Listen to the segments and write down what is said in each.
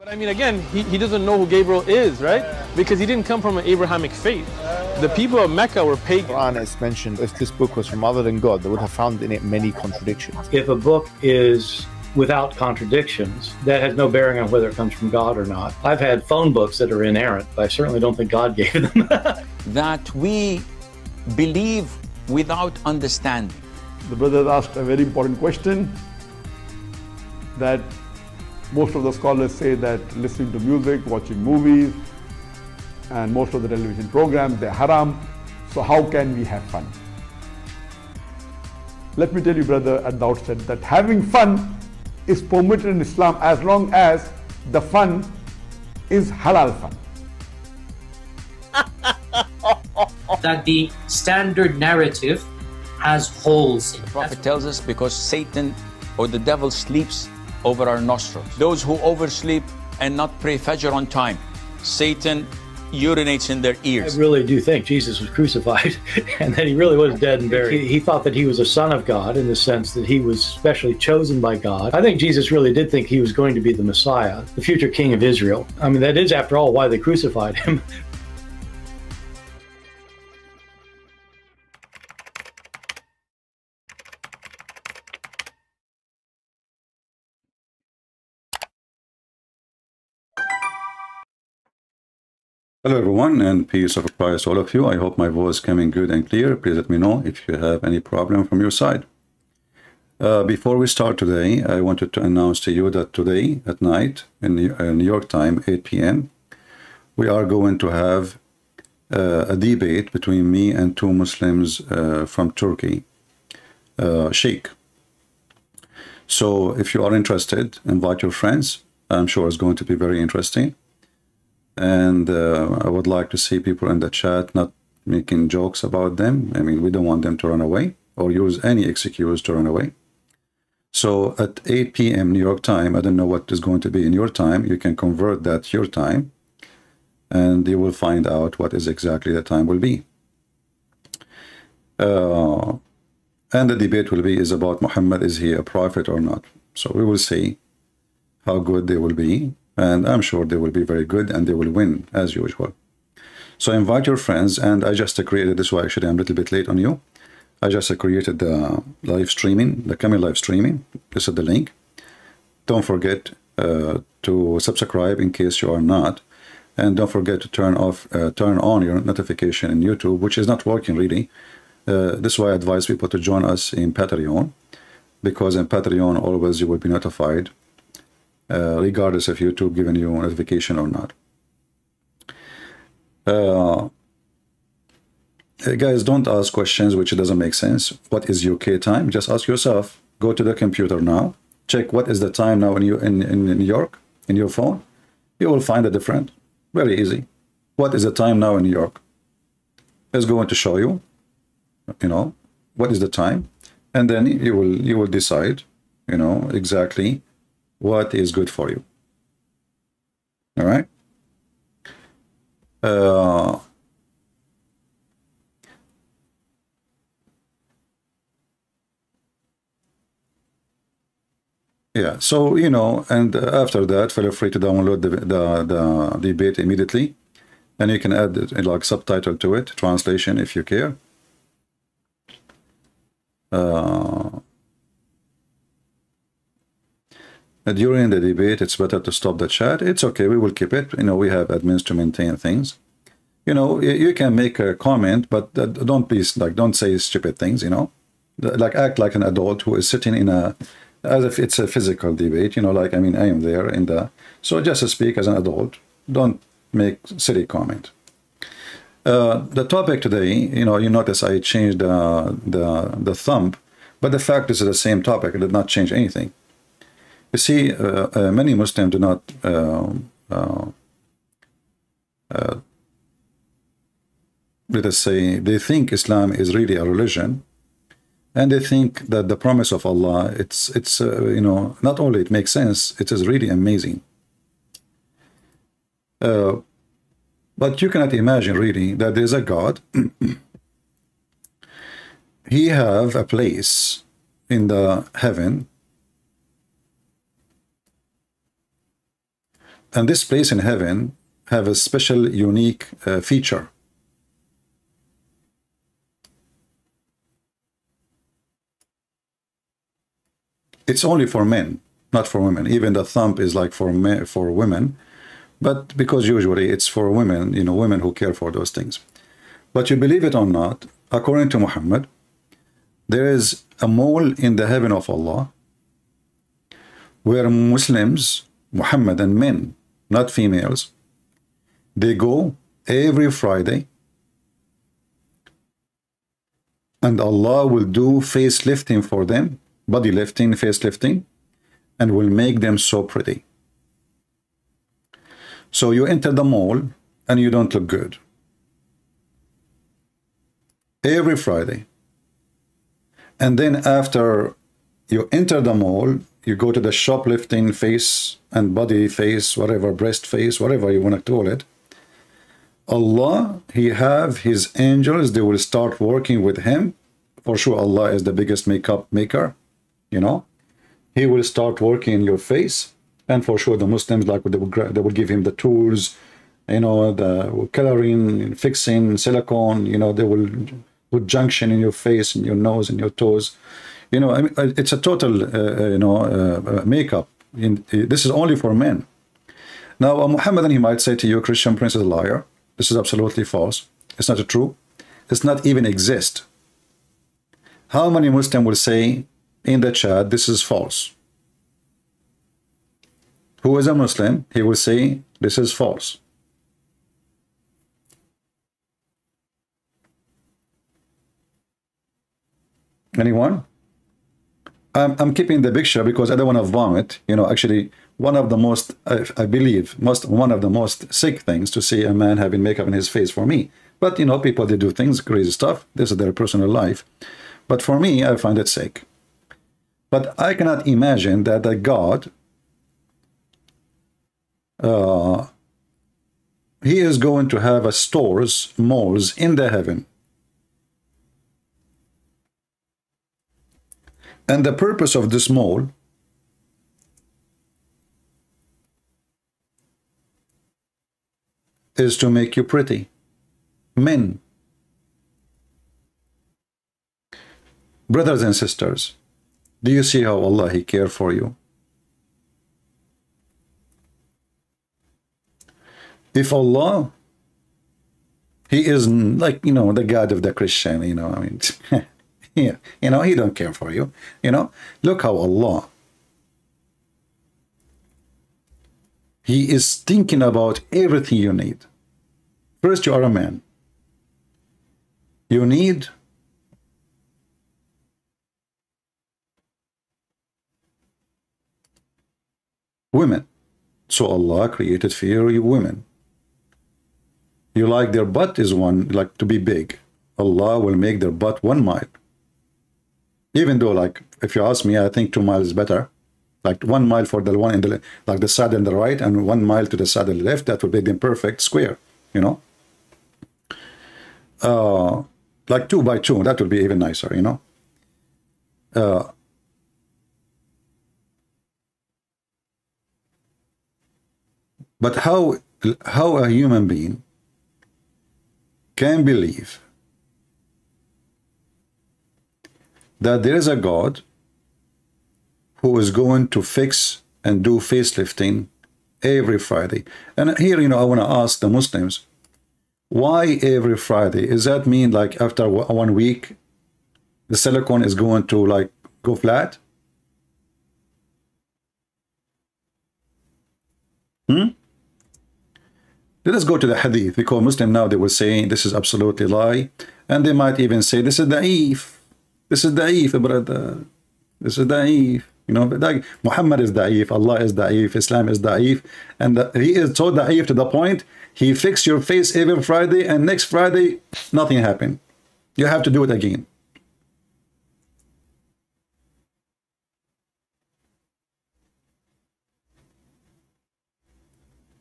But I mean, again, he doesn't know who Gabriel is, right? Because he didn't come from an Abrahamic faith. The people of Mecca were pagan. The Quran is mentioned, if this book was from other than God, they would have found in it many contradictions. If a book is without contradictions, that has no bearing on whether it comes from God or not. I've had phone books that are inerrant, but I certainly don't think God gave them. That we believe without understanding. The brother asked a very important question, that most of the scholars say that listening to music, watching movies, and most of the television programs, they're haram. So how can we have fun? Let me tell you, brother, at the outset, that having fun is permitted in Islam as long as the fun is halal fun. That the standard narrative has holes in it. The Prophet tells us because Satan or the devil sleeps over our nostrils. Those who oversleep and not pray Fajr on time, Satan urinates in their ears. I really do think Jesus was crucified and that he really was dead and buried. He thought that he was a son of God in the sense that he was specially chosen by God. I think Jesus really did think he was going to be the Messiah, the future king of Israel. I mean, that is, after all, why they crucified him. Hello everyone, and peace of Christ all of you. I hope my voice is coming good and clear. Please let me know if you have any problem from your side. Before we start today, I wanted to announce to you that today at night in New York time, 8 p.m., we are going to have a debate between me and two Muslims from Turkey, Sheikh. So if you are interested, invite your friends. I'm sure it's going to be very interesting. And I would like to see people in the chat not making jokes about them. I mean, we don't want them to run away or use any excuse to run away. So at 8 p.m. New York time, I don't know what is going to be in your time. You can convert that to your time, and you will find out what is exactly the time will be. And the debate will be is about Muhammad, is he a prophet or not? So we will see how good they will be. And I'm sure they will be very good and they will win as usual. So invite your friends, and I just created this one. Actually, I'm a little bit late on you. I just created the live streaming, the coming live streaming. This is the link. Don't forget to subscribe in case you are not, and don't forget to turn on your notification in YouTube, which is not working really. This is why I advise people to join us in Patreon, because in Patreon always you will be notified. Regardless of YouTube giving you a notification or not. Guys, don't ask questions which doesn't make sense. What is UK time? Just ask yourself. Go to the computer now. Check what is the time now in New York in your phone. You will find a different. Very easy. What is the time now in New York? It's going to show you. You know what is the time, and then you will decide. You know exactly what is good for you. All right. Yeah, so you know, and after that, feel free to download the debate immediately, and you can add like subtitle to it, translation if you care. During the debate, it's better to stop the chat. It's okay, we will keep it. You know, we have admins to maintain things. You know, you can make a comment, but don't be like, don't say stupid things. You know, like act like an adult who is sitting in as if it's a physical debate. You know, like I mean, I am there in the. So just speak as an adult. Don't make silly comment. The topic today, you know, you notice I changed the thumb, but the fact is the same topic. It did not change anything. You see, many Muslims do not let us say, they think Islam is really a religion, and they think that the promise of Allah, it's you know, not only it makes sense, it is really amazing. But you cannot imagine really that there's a God. He have a place in the heaven And this place in heaven have a special, unique feature. It's only for men, not for women. Even the thumb is like for men, for women, but because usually it's for women, you know, women who care for those things. But you believe it or not, according to Muhammad, there is a mole in the heaven of Allah where Muslims, Muhammadan men, not females, they go every Friday, and Allah will do facelifting for them, body lifting, facelifting, and will make them so pretty. So you enter the mall and you don't look good. Every Friday. And then after you enter the mall, you go to the shoplifting face and body face, whatever, breast face, whatever you want to call it. Allah, He have His angels, they will start working with Him. For sure, Allah is the biggest makeup maker, you know. He will start working in your face. And for sure, the Muslims, like they will give him the tools, you know, the coloring, fixing, silicone, you know, they will put junction in your face, in your nose, and your toes. You know, I mean, it's a total, makeup. This is only for men. Now, a Muhammadan, he might say to you, Christian Prince is a liar. This is absolutely false. It's not true. It's not even exist. How many Muslims will say in the chat, this is false? Who is a Muslim, he will say, this is false. Anyone? I'm keeping the picture because I don't want to vomit. You know, actually, one of the most, I believe, one of the most sick things to see a man having makeup in his face for me. But, you know, people, they do things, crazy stuff. This is their personal life. But for me, I find it sick. But I cannot imagine that a God, He is going to have a stores, malls in the heaven. And the purpose of this mall is to make you pretty. Men. Brothers and sisters, do you see how Allah, He cares for you? If Allah, He is like, you know, the God of the Christian, you know, I mean, yeah, you know, He don't care for you, you know. Look how Allah, He is thinking about everything you need. First, you are a man. You need women. So Allah created for you women. You like their butt is one, like to be big. Allah will make their butt 1 mile. Even though, like, if you ask me, I think 2 miles is better. Like 1 mile for the one in the, like the side on the right, and 1 mile to the side on the left. That would make them perfect square, you know. Like 2 by 2, that would be even nicer, you know. But how a human being can believe that there is a God who is going to fix and do facelifting every Friday? And here, you know, I want to ask the Muslims, why every Friday? Does that mean like after 1 week, the silicone is going to like go flat? Let us go to the hadith, because Muslim now they will say this is absolutely lie, and they might even say this is da'if. This is da'if, brother. This is da'if. You know, like Muhammad is da'if, Allah is da'if, Islam is da'if, and he is so da'if to the point he fixed your face every Friday, and next Friday nothing happened. You have to do it again.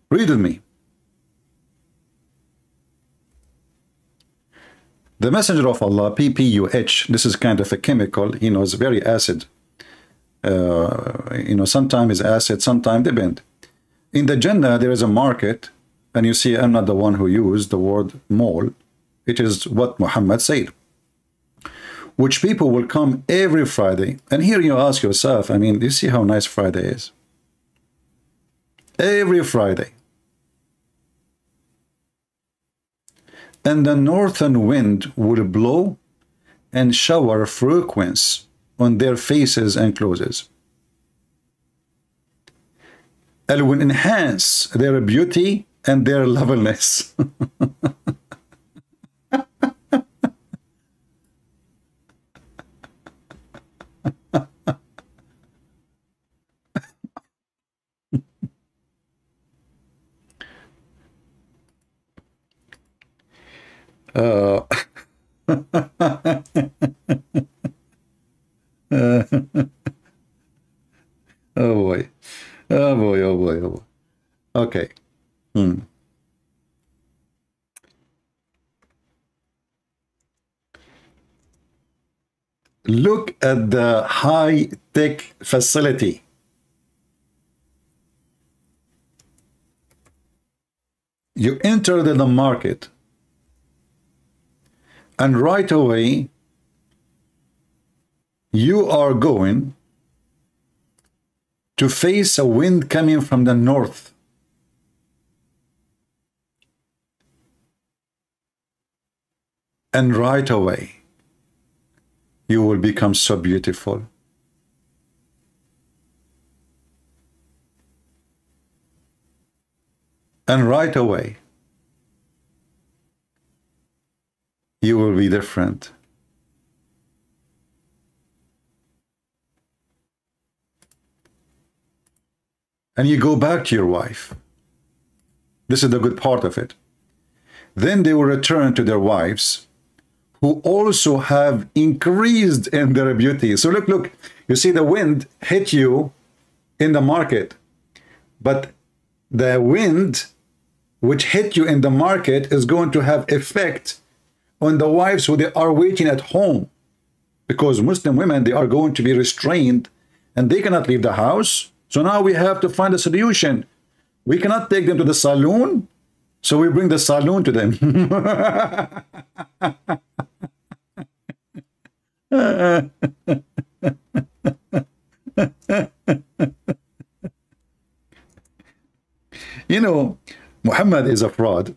Read with me. The Messenger of Allah, PPUH, this is kind of a chemical, you know, it's very acid. You know, sometimes it's acid, sometimes depend. in the Jannah, there is a market, and you see, I'm not the one who used the word mall. It is what Muhammad said, which people will come every Friday. And here you ask yourself, I mean, do you see how nice Friday is? Every Friday. And the northern wind will blow and shower fragrance on their faces and clothes. It will enhance their beauty and their loveliness. Oh boy. Oh boy, oh boy, oh boy. Okay. Look at the high-tech facility. You enter the market, and right away, you are going to face a wind coming from the north. And right away, you will become so beautiful. And right away, you will be different. And you go back to your wife. This is the good part of it. Then they will return to their wives, who also have increased in their beauty. So look, you see the wind hit you in the market, but the wind which hit you in the market is going to have effect on the wives who they are waiting at home, because Muslim women, they are going to be restrained and they cannot leave the house. So now we have to find a solution. We cannot take them to the saloon, so we bring the saloon to them. You know, Muhammad is a fraud.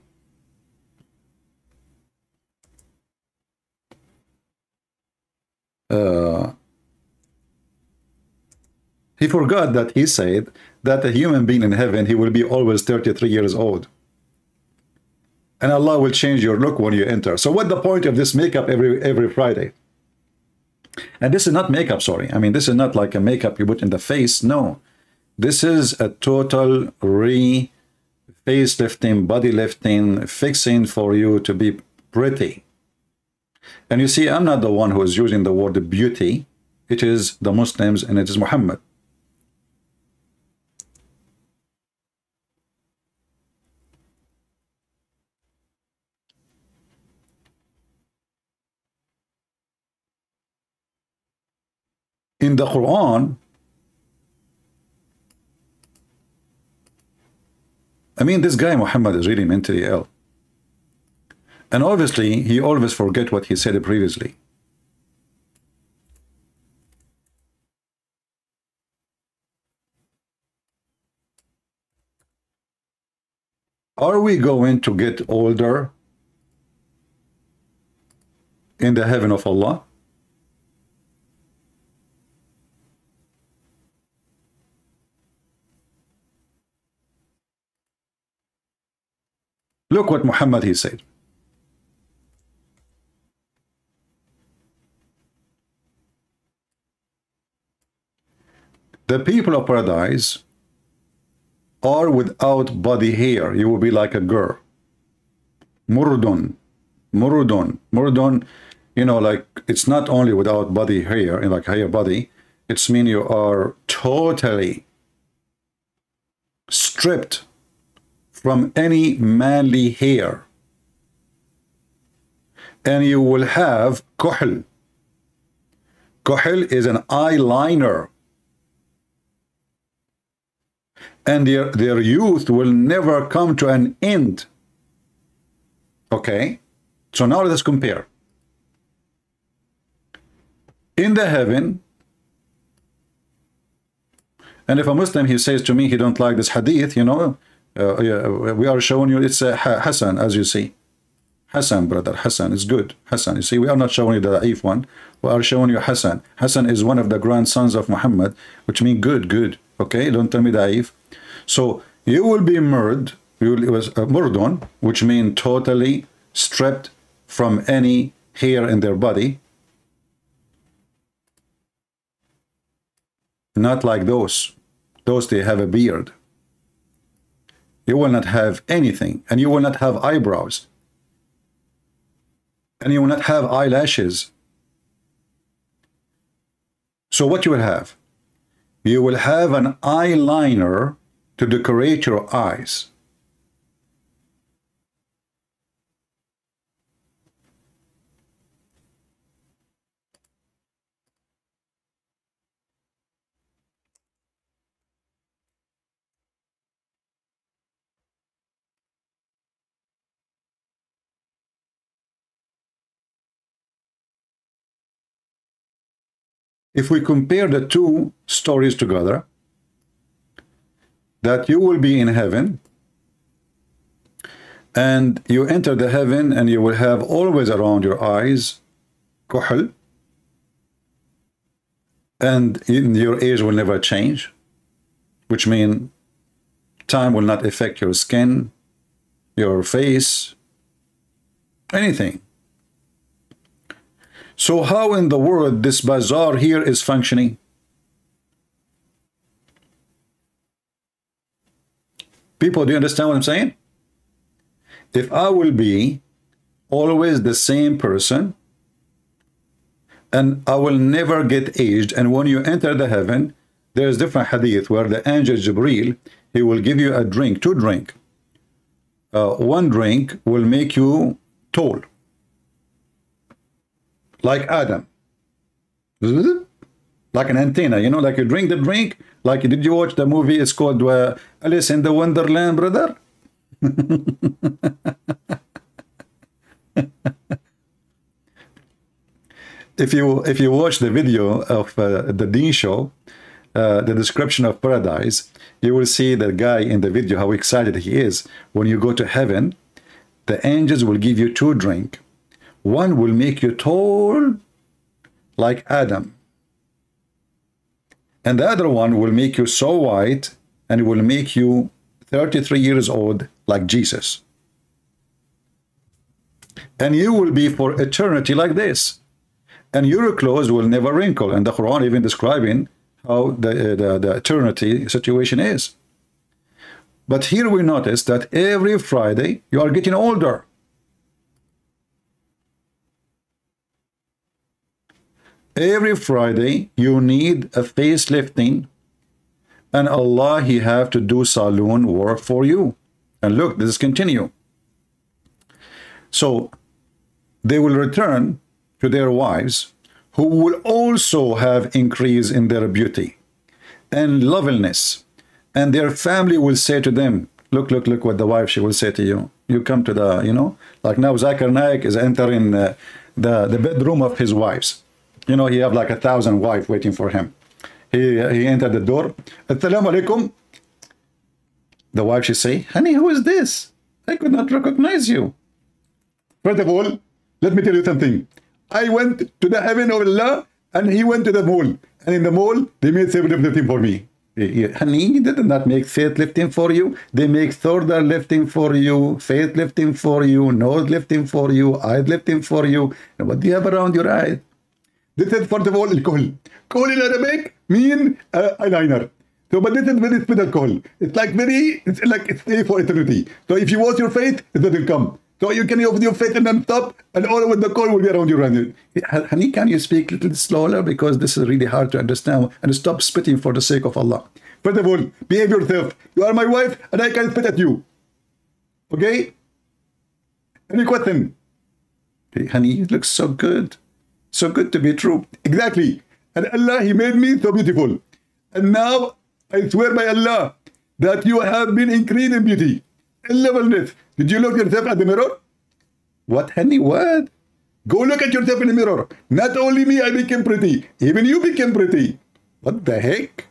He forgot that he said that a human being in heaven, he will be always 33 years old. And Allah will change your look when you enter. So what's the point of this makeup every Friday? And this is not makeup, sorry. I mean, this is not like a makeup you put in the face. No. This is a total facelifting, body lifting, fixing for you to be pretty. And you see, I'm not the one who is using the word beauty. It is the Muslims, and it is Muhammad. In the Quran, I mean, this guy Muhammad is really mentally ill. And obviously, he always forget what he said previously. Are we going to get older in the heaven of Allah? Look what Muhammad he said. The people of paradise are without body hair. You will be like a girl. Murdun. Murdun. Murdun, you know, like it's not only without body hair, in like hair body, it's mean you are totally stripped from any manly hair. And you will have kuhl. Kuhl is an eyeliner. and their youth will never come to an end. Okay, so now let us compare. In the heaven, and if a Muslim, he says to me he don't like this hadith, you know, we are showing you it's Hassan, as you see. Hassan, brother, Hassan is good. Hassan, you see, we are not showing you the da'if one. We are showing you Hassan. Hassan is one of the grandsons of Muhammad, which means good, good. Okay, don't tell me da'if. So you will be murdered. It was murdon, which means totally stripped from any hair in their body. Not like those. Those, they have a beard. You will not have anything, and you will not have eyebrows, and you will not have eyelashes. So what you will have? You will have an eyeliner to decorate your eyes. If we compare the two stories together, that you will be in heaven, and you enter the heaven, and you will have always around your eyes kuhl, and your age will never change, which means time will not affect your skin, your face, anything. So how in the world this bazaar here is functioning? People, do you understand what I'm saying? If I will be always the same person, and I will never get aged, and when you enter the heaven, there's different hadith where the angel Jibreel, he will give you a drink, two drink. One drink will make you tall, like Adam, like an antenna, you know, like you drink the drink, like, did you watch the movie? It's called Alice in the Wonderland, brother. If you watch the video of the Dean show, the description of paradise, you will see the guy in the video, how excited he is. When you go to heaven, the angels will give you two drink. One will make you tall like Adam, and the other one will make you so white, and it will make you 33 years old like Jesus. And you will be for eternity like this, and your clothes will never wrinkle. And the Quran even describing how the eternity situation is. But here we notice that every Friday you are getting older. Every Friday you need a facelifting, and Allah, he have to do saloon work for you. And look, this is continue. So they will return to their wives, who will also have increase in their beauty and loveliness, and their family will say to them, look what the wife, she will say to you. You come to the, you know, like now Zakir Naik is entering the bedroom of his wives. You know, he have like 1,000 wives waiting for him. He entered the door. Assalamu alaikum. The wife, she say, honey, who is this? I could not recognize you. First of all, let me tell you something. I went to the heaven of Allah, and he went to the mall. And in the mall, they made faith lifting for me. Honey, they did not make faith lifting for you. They make shoulder lifting for you, faith lifting for you, nose lifting for you, eye lifting for you. And what do you have around your eyes? This is first of all alcohol. Coal in Arabic mean eyeliner. So, but this is very special coal. It's like it's stay for eternity. So if you wash your face, it will come. So you can open your face and then stop, and all of the coal will be around you. Honey, can you speak a little slower, because this is really hard to understand, and stop spitting for the sake of Allah. First of all, behave yourself. You are my wife, and I can spit at you. Okay? Any question? Hey, honey, it looks so good. So good to be true. Exactly. And Allah, he made me so beautiful. And now, I swear by Allah, that you have been increased in beauty. Did you look yourself at the mirror? What, honey, what? Go look at yourself in the mirror. Not only me, I became pretty. Even you became pretty. What the heck?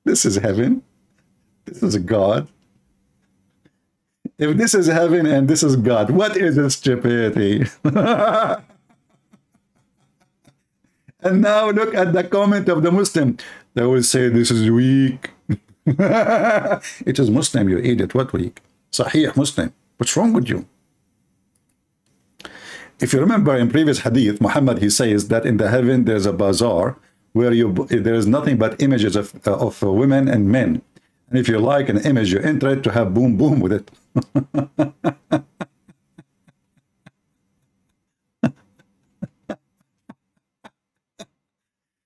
This is heaven. This is God. If this is heaven and this is God, what is this stupidity? And now look at the comment of the Muslim. They will say this is weak. It is Muslim, you idiot. What weak? Sahih Muslim. What's wrong with you? If you remember in previous hadith, Muhammad, he says that in the heaven there's a bazaar where there is nothing but images of women and men. And if you like an image, you enter it to have boom boom with it.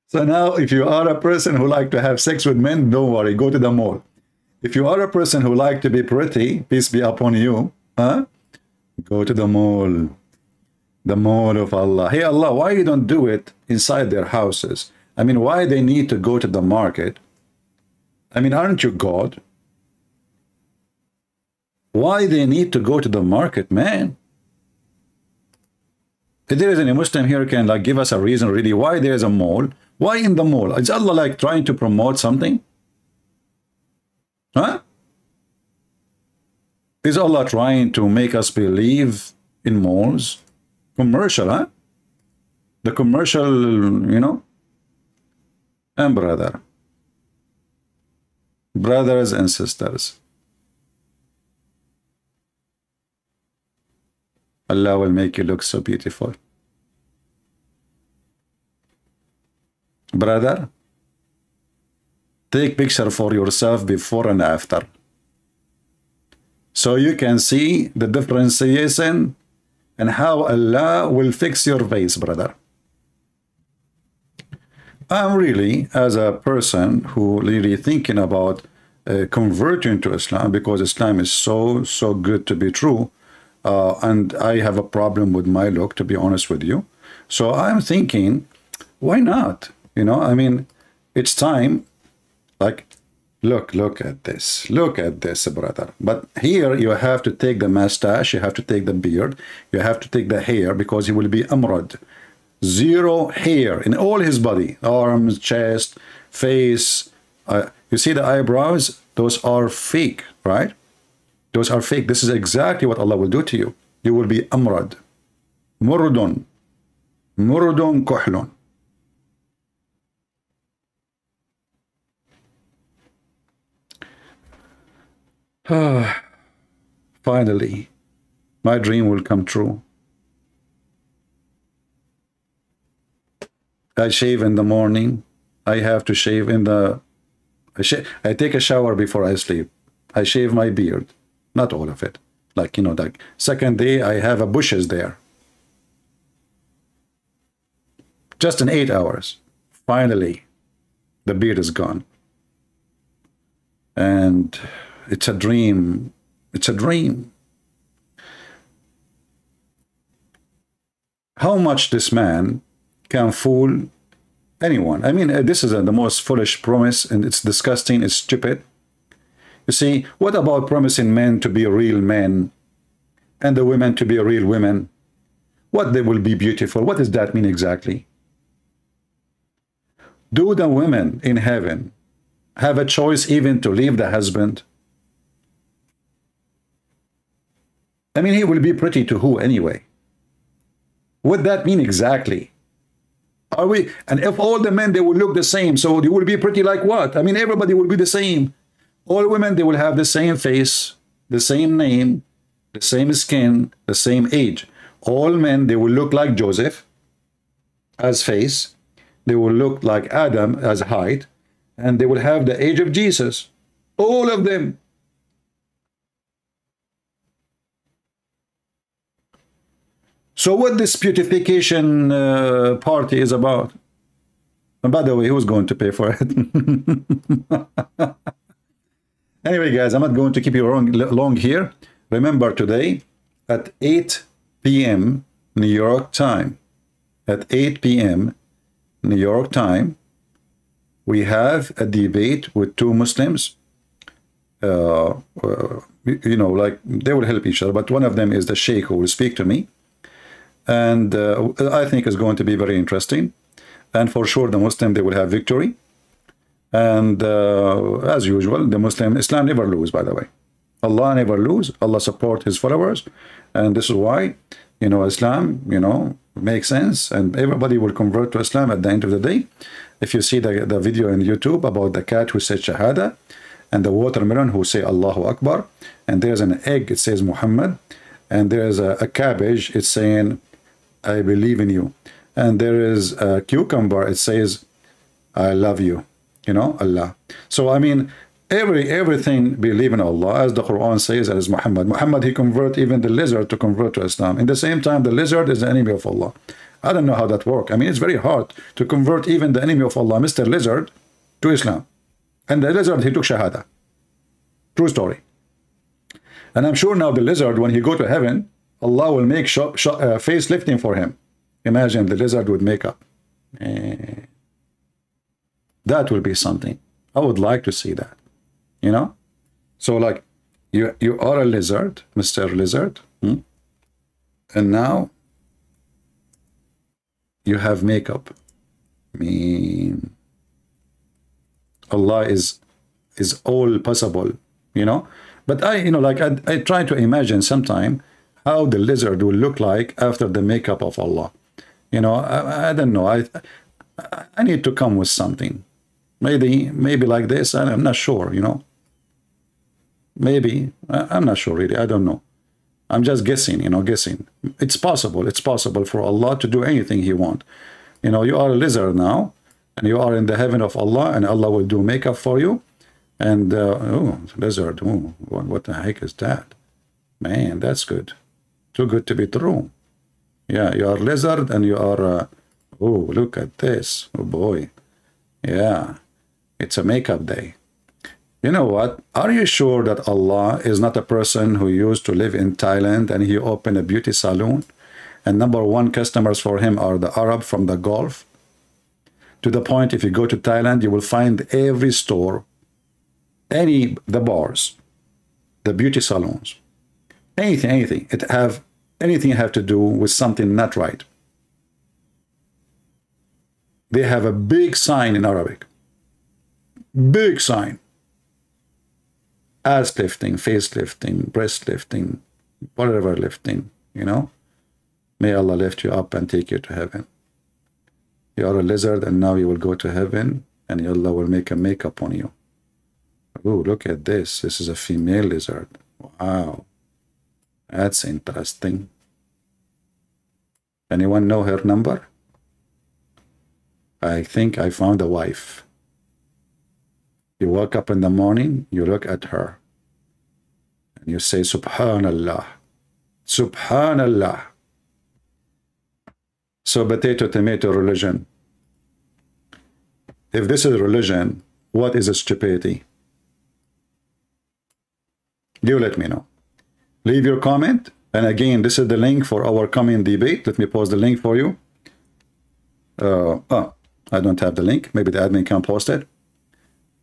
So now, if you are a person who like to have sex with men, don't worry, go to the mall. If you are a person who like to be pretty, peace be upon you, huh? Go to the mall. The mall of Allah. Hey Allah, why you don't do it inside their houses? I mean, why they need to go to the market? I mean, aren't you God? Why they need to go to the market, man? If there is any Muslim here can like give us a reason really why there is a mall. Why in the mall? Is Allah like trying to promote something? Huh? Is Allah trying to make us believe in malls? Commercial, huh? The commercial, you know? And brothers and sisters, Allah will make you look so beautiful. Brother, take picture for yourself before and after, so you can see the differentiation and how Allah will fix your face, brother. I'm really, as a person who really thinking about converting to Islam, because Islam is so good to be true, and I have a problem with my look, to be honest with you. So I'm thinking, why not? You know, I mean, it's time. Like, look at this, brother. But here you have to take the mustache, you have to take the beard, you have to take the hair, because he will be amrad. Zero hair in all his body, arms, chest, face. You see the eyebrows? Those are fake, right? Those are fake. This is exactly what Allah will do to you. You will be amrad. Murdun kuhlun. Finally, my dream will come true. I shave in the morning. I have to shave in the... I take a shower before I sleep. I shave my beard. Not all of it. Like, you know, like second day, I have a bushes there. Just in 8 hours. Finally, the beard is gone. And it's a dream. It's a dream. How much this man can fool anyone. I mean, this is the most foolish promise, and it's disgusting, it's stupid. You see, what about promising men to be real men and the women to be real women? What they will be beautiful? What does that mean exactly? Do the women in heaven have a choice even to leave the husband? I mean, he will be pretty to who anyway? What that mean exactly? Are we? And if all the men, they will look the same, so they will be pretty like what? I mean, everybody will be the same. All women, they will have the same face, the same name, the same skin, the same age. All men, they will look like Joseph as face. They will look like Adam as height. And they will have the age of Jesus. All of them. So what this beautification party is about? And by the way, who's going to pay for it? Anyway, guys, I'm not going to keep you long here. Remember, today at 8 p.m. New York time, at 8 p.m. New York time, we have a debate with two Muslims. You know, like they will help each other, but one of them is the sheikh who will speak to me, and I think it's going to be very interesting. And for sure, the Muslim, they will have victory. And as usual, the Muslim, Islam never lose, by the way. Allah never lose. Allah support his followers, and this is why, you know, Islam, you know, makes sense, and everybody will convert to Islam at the end of the day. If you see the video on YouTube about the cat who said Shahada, and the watermelon who say Allahu Akbar, and there's an egg, it says Muhammad, and there's a cabbage, it's saying I believe in you, and there is a cucumber, it says I love you, you know, Allah. So I mean, everything believe in Allah, as the Quran says, as Muhammad, he convert even the lizard to convert to Islam. In the same time, the lizard is the enemy of Allah. I don't know how that works. I mean, it's very hard to convert even the enemy of Allah, Mr. Lizard, to Islam. And the lizard, he took Shahada. True story. And I'm sure now the lizard, when he go to heaven, Allah will make face lifting for him. Imagine the lizard with makeup. That will be something. I would like to see that. You know? So like, you are a lizard, Mr. Lizard. And now, you have makeup. I mean, Allah is all possible, you know. But I try to imagine sometime how the lizard will look like after the makeup of Allah. You know, I don't know. I need to come with something. Maybe like this. I'm not sure, you know. Maybe. I'm not sure really. I don't know. I'm just guessing, you know, guessing. It's possible. It's possible for Allah to do anything he wants. You know, you are a lizard now, and you are in the heaven of Allah, and Allah will do makeup for you. And, oh, lizard, oh, what the heck is that? Man, that's good. Too good to be true. Yeah, you are a lizard, and you are, oh, look at this. Oh, boy. Yeah, it's a makeup day. You know what? Are you sure that Allah is not a person who used to live in Thailand and he opened a beauty salon? And #1 customers for him are the Arab from the Gulf. To the point, if you go to Thailand, you will find every store, the bars, the beauty salons, anything. Anything have to do with something not right. They have a big sign in Arabic. Big sign. Ass lifting, face lifting, breast lifting, whatever lifting, you know. May Allah lift you up and take you to heaven. You are a lizard and now you will go to heaven and Allah will make a makeup on you. Oh, look at this. This is a female lizard. Wow. That's interesting. Anyone know her number? I think I found a wife. You wake up in the morning, you look at her, and you say, Subhanallah, Subhanallah. So potato, tomato religion. If this is religion, what is a stupidity? You let me know. Leave your comment. And again, this is the link for our coming debate. Let me pause the link for you. I don't have the link. Maybe the admin can post it.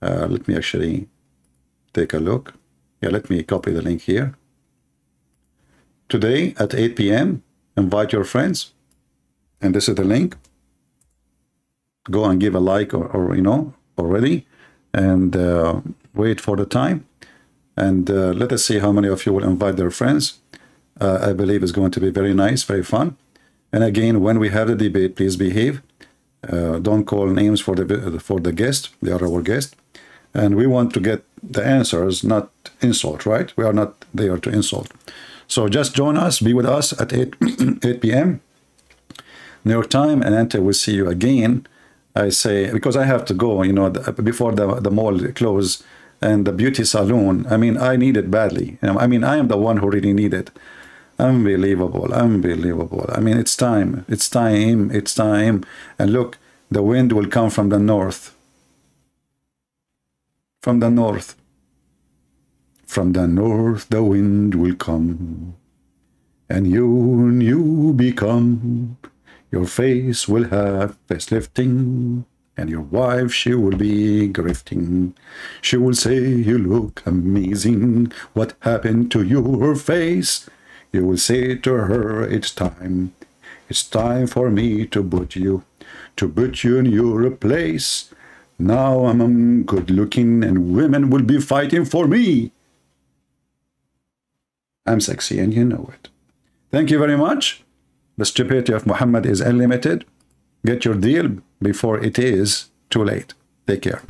Let me actually take a look. Yeah, let me copy the link here. Today at 8 p.m., invite your friends. And this is the link. Go and give a like or you know, already. And wait for the time. And let us see how many of you will invite their friends. I believe it's going to be very nice, very fun. And again, when we have the debate, please behave. Don't call names for the guest. They are our guest. And we want to get the answers, not insult, right? We are not there to insult. So just join us, be with us at 8 p.m. New York time, and until we see you again, I say, because I have to go, you know, before the mall close and the beauty salon, I mean, I need it badly. You know, I mean, I am the one who really need it. Unbelievable, unbelievable. I mean, it's time, it's time, it's time. And look, the wind will come from the north. From the north. From the north, the wind will come. And you become. Your face will have face lifting. And your wife, she will be grifting. She will say, you look amazing. What happened to your face? You will say to her, it's time. It's time for me to put you in your place. Now I'm good looking and women will be fighting for me. I'm sexy and you know it. Thank you very much. The stupidity of Muhammad is unlimited. Get your deal before it is too late. Take care.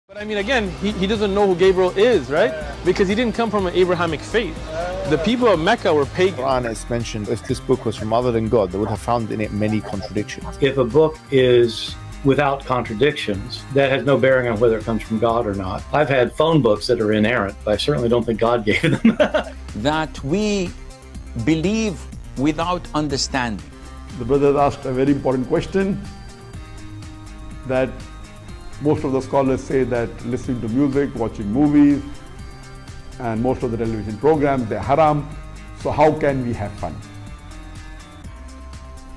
But I mean, again, he doesn't know who Gabriel is, right? Because he didn't come from an Abrahamic faith. The people of Mecca were pagan. Quran is mentioned, if this book was from other than God, they would have found in it many contradictions. If a book is without contradictions, that has no bearing on whether it comes from God or not. I've had phone books that are inerrant, but I certainly don't think God gave them. That we believe without understanding. The brother asked a very important question, that most of the scholars say that listening to music, watching movies, and most of the television programs, they're haram. So how can we have fun?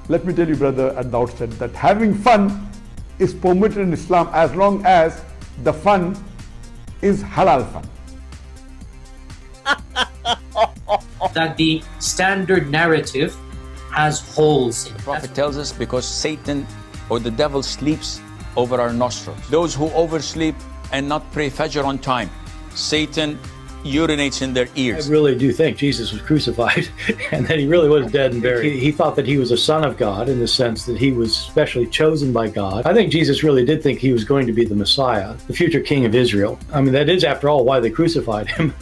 Let me tell you, brother, at the outset that having fun is permitted in Islam as long as the fun is halal fun. That the standard narrative has holes in it. The Prophet tells us because Satan or the devil sleeps over our nostrils. Those who oversleep and not pray Fajr on time, Satan urinates in their ears. I really do think Jesus was crucified and that he really was dead and buried. He thought that he was a son of God in the sense that he was specially chosen by God. I think Jesus really did think he was going to be the Messiah, the future king of Israel. I mean, that is, after all, why they crucified him,